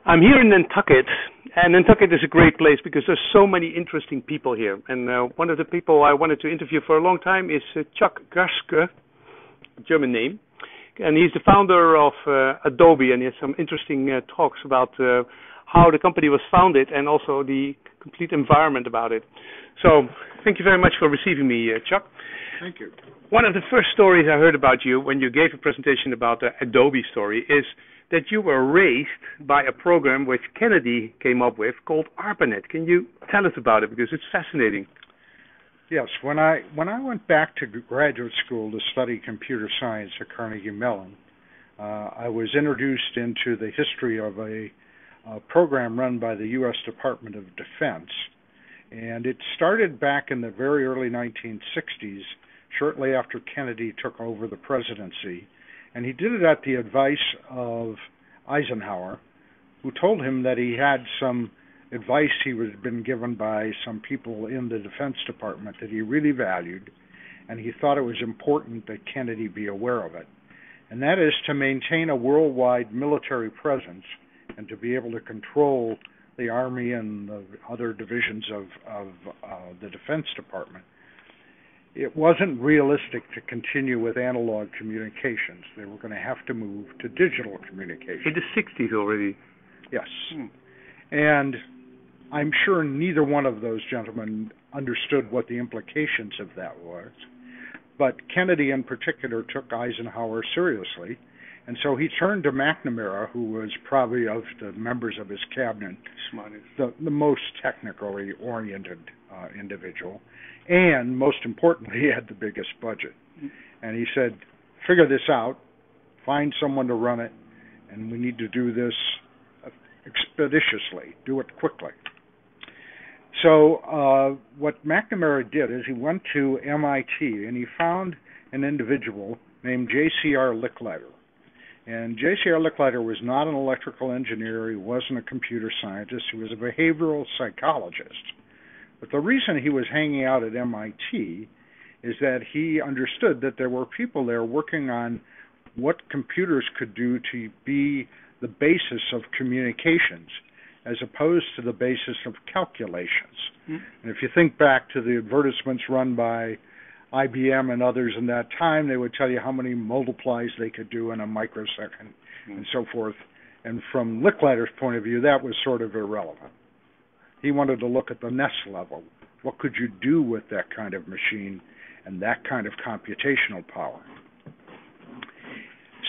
I'm here in Nantcuket, and Nantcuket is a great place because there's so many interesting people here. And one of the people I wanted to interview for a long time is Charles Geschke, German name, and he's the founder of Adobe, and he has some interesting talks about how the company was founded and also the complete environment about it. So thank you very much for receiving me, Chuck. Thank you. One of the first stories I heard about you when you gave a presentation about the Adobe story is that you were raised by a program which Kennedy came up with called ARPANET. Can you tell us about it, because it's fascinating? Yes, when I went back to graduate school to study computer science at Carnegie Mellon, I was introduced into the history of a program run by the U.S. Department of Defense, and it started back in the very early 1960s, shortly after Kennedy took over the presidency, and he did it at the advice of Eisenhower, who told him that he had some advice he had been given by some people in the Defense Department that he really valued, and he thought it was important that Kennedy be aware of it. And that is to maintain a worldwide military presence and to be able to control the Army and the other divisions of the Defense Department. It wasn't realistic to continue with analog communications. They were going to have to move to digital communications. In the 60s already? Yes. And I'm sure neither one of those gentlemen understood what the implications of that was. But Kennedy in particular took Eisenhower seriously, and so he turned to McNamara, who was probably of the members of his cabinet the most technically oriented individual, and most importantly, he had the biggest budget. And he said, figure this out, find someone to run it, and we need to do this expeditiously, do it quickly. So what McNamara did is he went to MIT and he found an individual named J.C.R. Licklider. And J.C.R. Licklider was not an electrical engineer, he wasn't a computer scientist, he was a behavioral psychologist. But the reason he was hanging out at MIT is that he understood that there were people there working on what computers could do to be the basis of communications, as opposed to the basis of calculations. And if you think back to the advertisements run by IBM and others in that time, they would tell you how many multiplies they could do in a microsecond and so forth. And from Licklider's point of view, that was sort of irrelevant. He wanted to look at the nest level. What could you do with that kind of machine and that kind of computational power?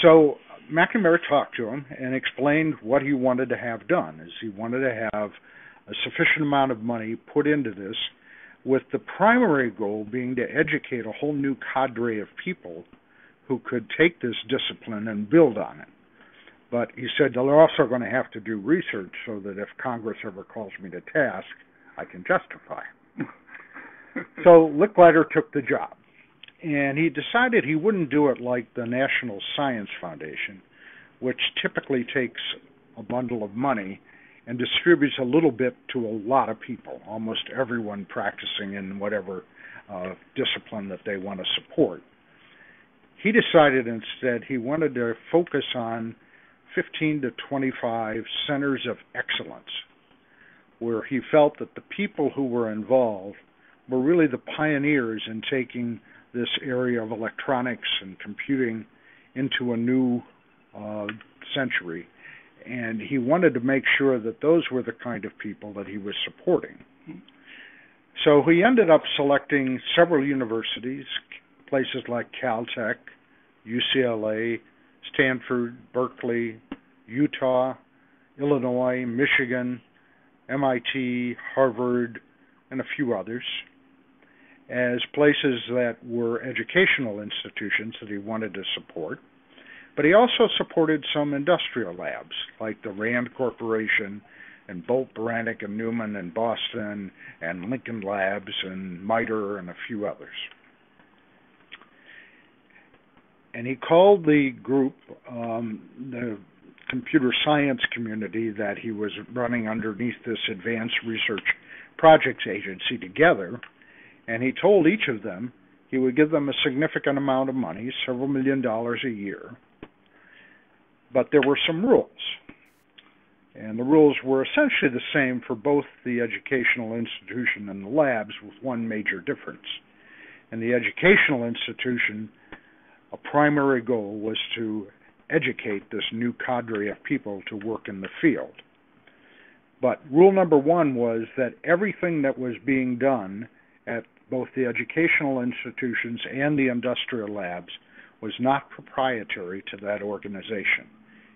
So McNamara talked to him and explained what he wanted to have done, is he wanted to have a sufficient amount of money put into this, with the primary goal being to educate a whole new cadre of people who could take this discipline and build on it. But he said they're also going to have to do research so that if Congress ever calls me to task, I can justify. So Licklider took the job. And he decided he wouldn't do it like the National Science Foundation, which typically takes a bundle of money and distributes a little bit to a lot of people, almost everyone practicing in whatever discipline that they want to support. He decided instead he wanted to focus on 15 to 25 centers of excellence, where he felt that the people who were involved were really the pioneers in taking this area of electronics and computing into a new century. And he wanted to make sure that those were the kind of people that he was supporting. So he ended up selecting several universities, places like Caltech, UCLA, Stanford, Berkeley, Utah, Illinois, Michigan, MIT, Harvard, and a few others, as places that were educational institutions that he wanted to support. But he also supported some industrial labs, like the Rand Corporation and Bolt, Beranek and Newman in Boston, and Lincoln Labs and MITRE and a few others. And he called the group, the computer science community that he was running underneath this Advanced Research Projects Agency, together, and he told each of them he would give them a significant amount of money, several $1 million a year. But there were some rules. And the rules were essentially the same for both the educational institution and the labs, with one major difference. In the educational institution, a primary goal was to educate this new cadre of people to work in the field. But rule number one was that everything that was being done at both the educational institutions and the industrial labs was not proprietary to that organization.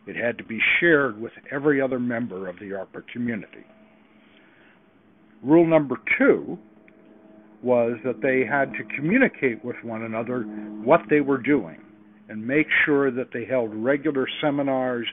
It had to be shared with every other member of the ARPA community. Rule number two was that they had to communicate with one another what they were doing and make sure that they held regular seminars